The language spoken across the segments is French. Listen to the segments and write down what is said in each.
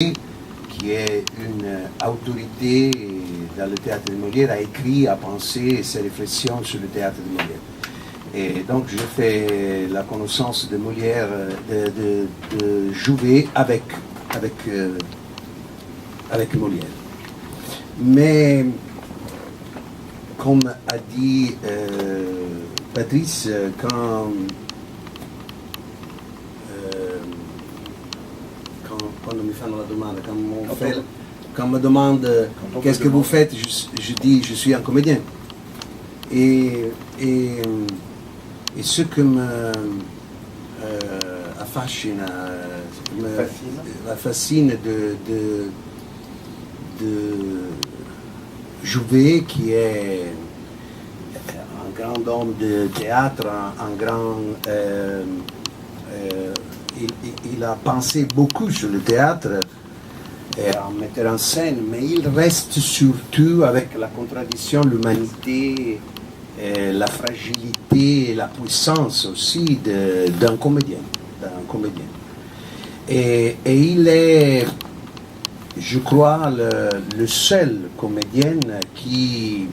qui est une autorité dans le théâtre de Molière, a écrit, a pensé ses réflexions sur le théâtre de Molière. Et donc je fais la connaissance de Molière, de Jouvet avec Molière. Mais comme a dit Patrice, quand on me fait la demande, quand on me demande qu'est-ce que vous faites, je dis je suis un comédien. Et ce que me fascine de Jouvet, qui est un grand homme de théâtre, un grand... il a pensé beaucoup sur le théâtre en mettant en scène, mais il reste surtout avec la contradiction, l'humanité, la fragilité et la puissance aussi d'un comédien. Et il est, je crois, le seul comédien qui,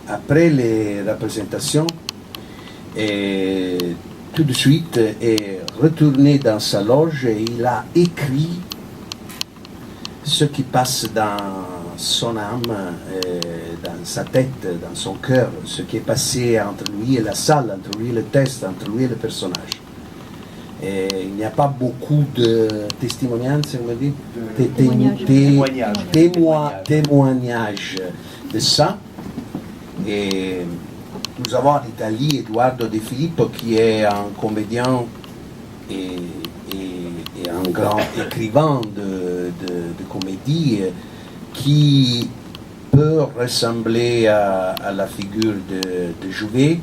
après les représentations, et tout de suite est retourné dans sa loge et il a écrit ce qui passe dans son âme, dans sa tête, dans son cœur, ce qui est passé entre lui et la salle, entre lui et le texte, entre lui et le personnage. Et il n'y a pas beaucoup de témoignages de ça. Et nous avons en Italie Edoardo De Filippo, qui est un comédien et un grand écrivain de comédie, qui peut ressembler à la figure de Jouvet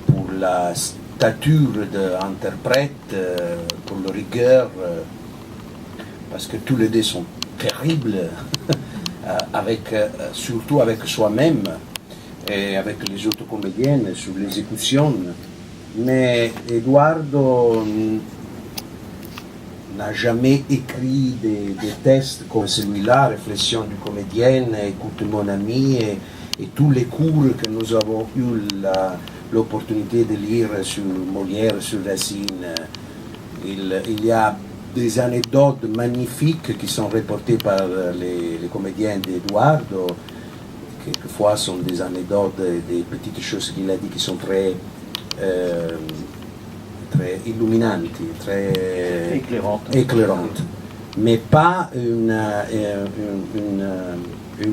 pour la stature d'interprète, pour la rigueur, parce que tous les deux sont terribles, surtout avec soi-même et avec les autres comédiennes sur l'exécution. Mais Edoardo n'a jamais écrit des textes comme celui-là, Réflexion du comédien, Écoute mon ami, et tous les cours que nous avons eu l'opportunité de lire sur Molière, sur Racine. Il y a des anecdotes magnifiques qui sont reportées par les comédiens d'Edoardo. Quelquefois sont des anecdotes, des petites choses qu'il a dit qui sont très illuminantes, très éclairantes, mais pas un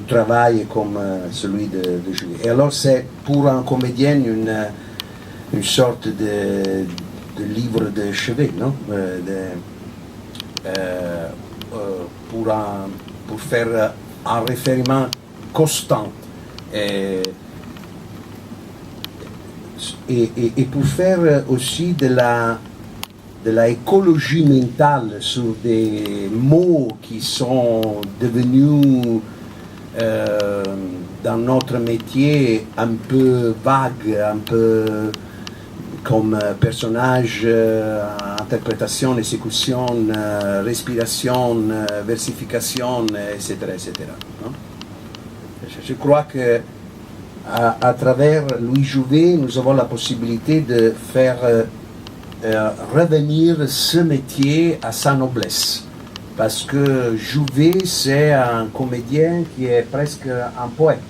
travail comme celui de Jouvet. Et alors c'est pour un comédien une sorte de livre de chevet, non? Pour faire un référement constant et pour faire aussi de la écologie mentale sur des mots qui sont devenus dans notre métier un peu vagues, un peu comme personnage, interprétation, exécution, respiration, versification, etc. Non? Je crois que à travers Louis Jouvet, nous avons la possibilité de faire revenir ce métier à sa noblesse. Parce que Jouvet, c'est un comédien qui est presque un poète,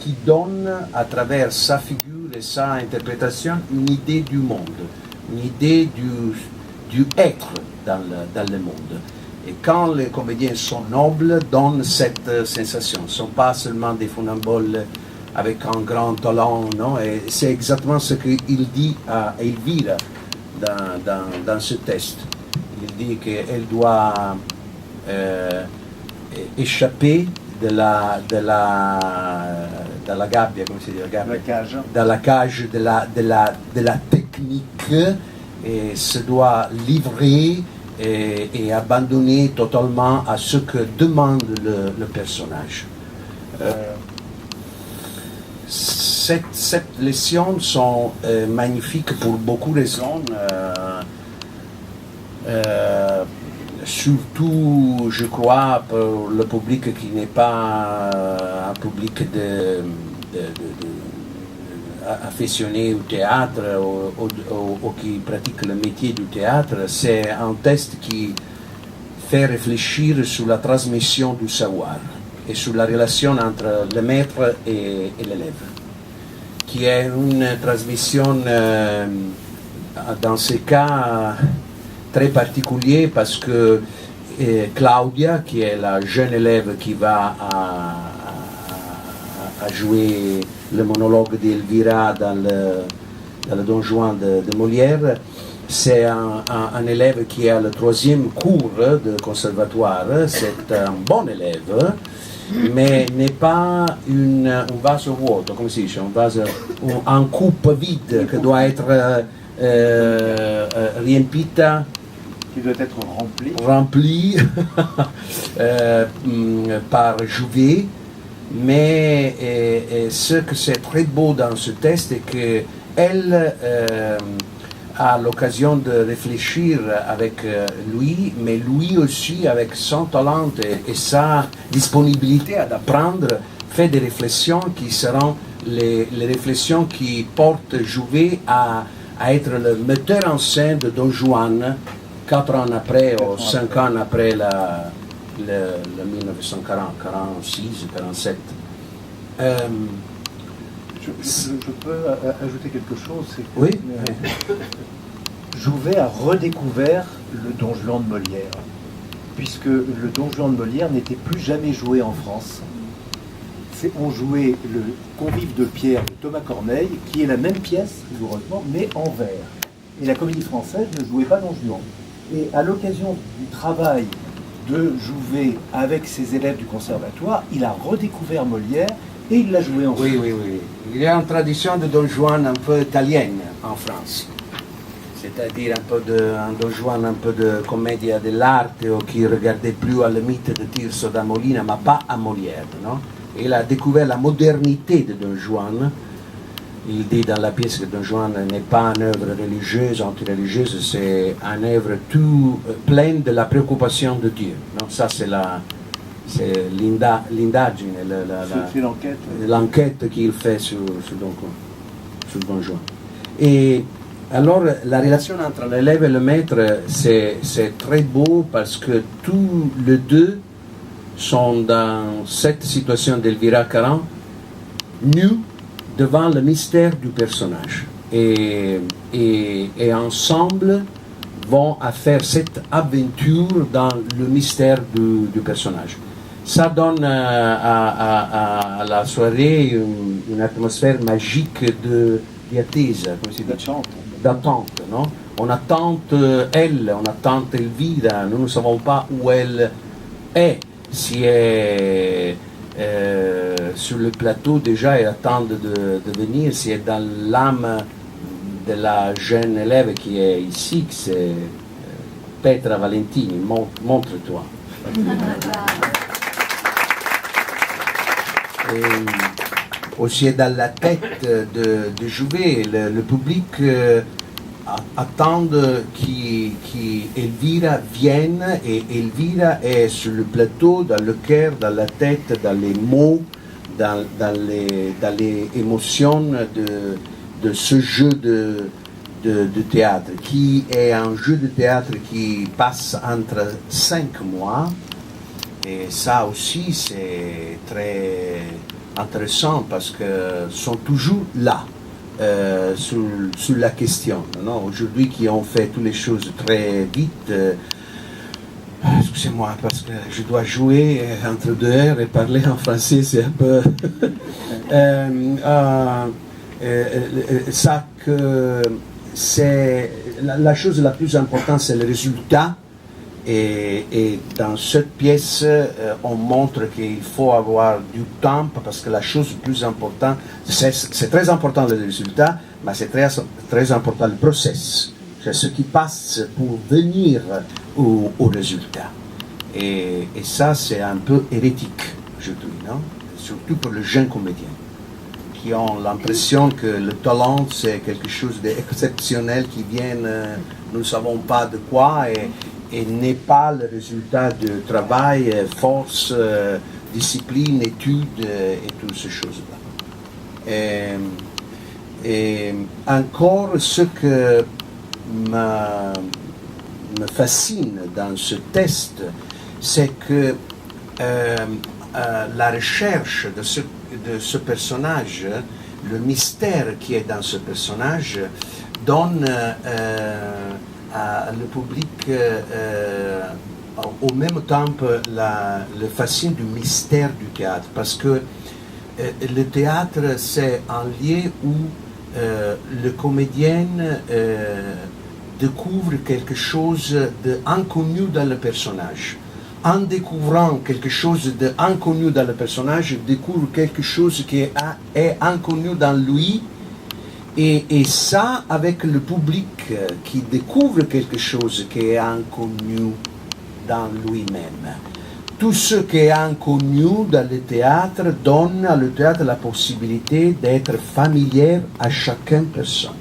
qui donne à travers sa figure et sa interprétation une idée du monde, une idée du être dans le monde. Et quand les comédiens sont nobles, donnent cette sensation. Ils ne sont pas seulement des funambules avec un grand talent, non? Et c'est exactement ce qu'il dit à Elvira dans ce texte. Il dit qu'elle doit échapper de la gabbia, come si dice? La cage de la technique, et se doit livrer et abandonner totalement à ce que demande le personnage. Cette leçon sont magnifiques pour beaucoup de raisons. Surtout, je crois, pour le public qui n'est pas un public affectionné au théâtre ou qui pratique le métier du théâtre, c'est un test qui fait réfléchir sur la transmission du savoir et sur la relation entre le maître et l'élève, qui est une transmission dans ce cas très particulier parce que Claudia, qui est la jeune élève qui va à jouer le monologue d'Elvira dans le Don Juan de Molière, c'est un élève qui a le 3e cours de conservatoire, c'est un bon élève, mais n'est pas un vase vuoto, come si dice, un coupe vide qui doit être riempita, qui doit être rempli par Jouvet. Mais ce que c'est très beau dans ce test est qu'elle a l'occasion de réfléchir avec lui, mais lui aussi avec son talent et sa disponibilité à apprendre, fait des réflexions qui seront les réflexions qui portent Jouvet à être le metteur en scène de Don Juan 4 ans après ou 5 ans après le 1940, 46, 47. Je peux ajouter quelque chose, c'est que oui. Jouvet a redécouvert le Don Juan de Molière, puisque le Don Juan de Molière n'était plus jamais joué en France. On jouait le Convive de Pierre de Thomas Corneille, qui est la même pièce, rigoureusement, mais en vers. Et la Comédie Française ne jouait pas Don Juan. Et à l'occasion du travail de Jouvet avec ses élèves du conservatoire, il a redécouvert Molière et il l'a joué ensuite. Oui. Il y a une tradition de Don Juan un peu italienne en France. C'est-à-dire un Don Juan un peu de commedia dell'arte ou qui regardait plus à la mythe de Tirso da Molina, mais pas à Molière. Non? Il a découvert la modernité de Don Juan. Il dit dans la pièce que Don Juan n'est pas une œuvre religieuse, anti-religieuse, c'est une œuvre tout pleine de la préoccupation de Dieu. Non? Ça, c'est l'indagine, l'enquête qu'il fait sur Don Juan. Et alors, la relation entre l'élève et le maître, c'est très beau parce que tous les deux sont dans cette situation d'Elvira Caron, nus devant le mystère du personnage. Et ensemble vont faire cette aventure dans le mystère du personnage. Ça donne à la soirée une atmosphère magique d'attesa, comme si d'attente, non? On attend elle, on attend Elvira, nous ne savons pas où elle est, si elle est sur le plateau déjà, elle attend de venir, si elle est dans l'âme de la jeune élève qui est ici, que c'est Petra Valentini, montre-toi. Et aussi dans la tête de Jouvet, le public attend qu'Elvira vienne, et Elvira est sur le plateau, dans le cœur, dans la tête, dans les mots, dans les émotions de ce jeu de théâtre, qui est un jeu de théâtre qui passe entre 5 mois. Et ça aussi, c'est très intéressant parce qu'ils sont toujours là sur la question. Non? Aujourd'hui, qui ont fait toutes les choses très vite, excusez-moi, parce que je dois jouer entre 2 heures et parler en français, c'est un peu... ça que c'est la chose la plus importante, c'est le résultat. Et dans cette pièce, on montre qu'il faut avoir du temps, parce que la chose plus importante, c'est très important le résultat, mais c'est très important le process. C'est ce qui passe pour venir au résultat. Et ça, c'est un peu hérétique, je trouve, non? Surtout pour les jeunes comédiens, qui ont l'impression que le talent, c'est quelque chose d'exceptionnel qui vient nous ne savons pas de quoi et n'est pas le résultat de travail, force, discipline, études et toutes ces choses-là. Et encore, ce que me fascine dans ce test, c'est que la recherche de ce personnage, le mystère qui est dans ce personnage, donne le public au même temps le fascine du mystère du théâtre, parce que le théâtre c'est un lieu où le comédien découvre quelque chose d'inconnu dans le personnage. En découvrant quelque chose d'inconnu dans le personnage, il découvre quelque chose qui est inconnu dans lui. Et ça, avec le public qui découvre quelque chose qui est inconnu dans lui-même. Tout ce qui est inconnu dans le théâtre donne à le théâtre la possibilité d'être familier à chacune personne.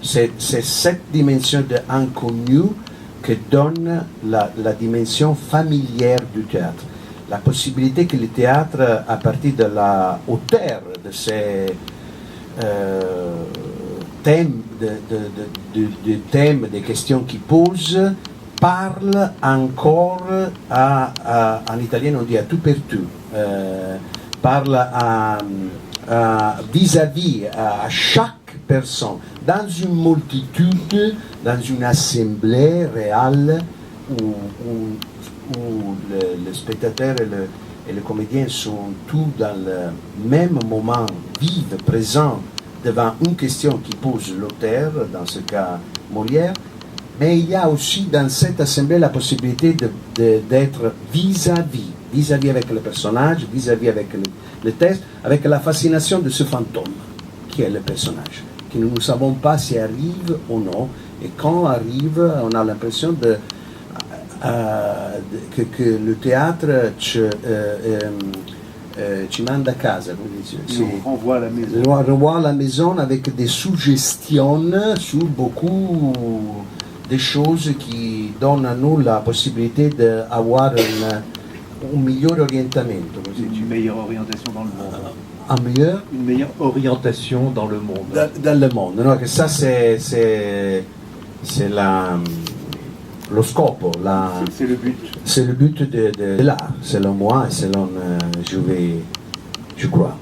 C'est cette dimension de inconnu que donne la dimension familière du théâtre. La possibilité que le théâtre, à partir de la hauteur de ces thèmes, des questions qu'il pose, parle encore en italien on dit à tout per tout, parle vis-à-vis à chaque personne, dans une multitude, dans une assemblée réelle où le spectateur et le comédien sont tous dans le même moment, vivent, présents, devant une question qui pose l'auteur, dans ce cas Molière, mais il y a aussi dans cette assemblée la possibilité d'être vis-à-vis avec le personnage, vis-à-vis avec le texte, avec la fascination de ce fantôme qui est le personnage, que nous ne savons pas s'il arrive ou non, et quand arrive, on a l'impression que le théâtre ci manda a casa, on renvoie à la maison. On renvoie à la maison avec des suggestions sur beaucoup de choses qui donnent à nous la possibilité d'avoir un meilleur orientamento. Une meilleure orientation dans le monde. Une meilleure orientation dans le monde. Dans le monde. No? Ça, c'est lo scopo. C'est le but. C'est le but de l'art, selon moi et selon je crois.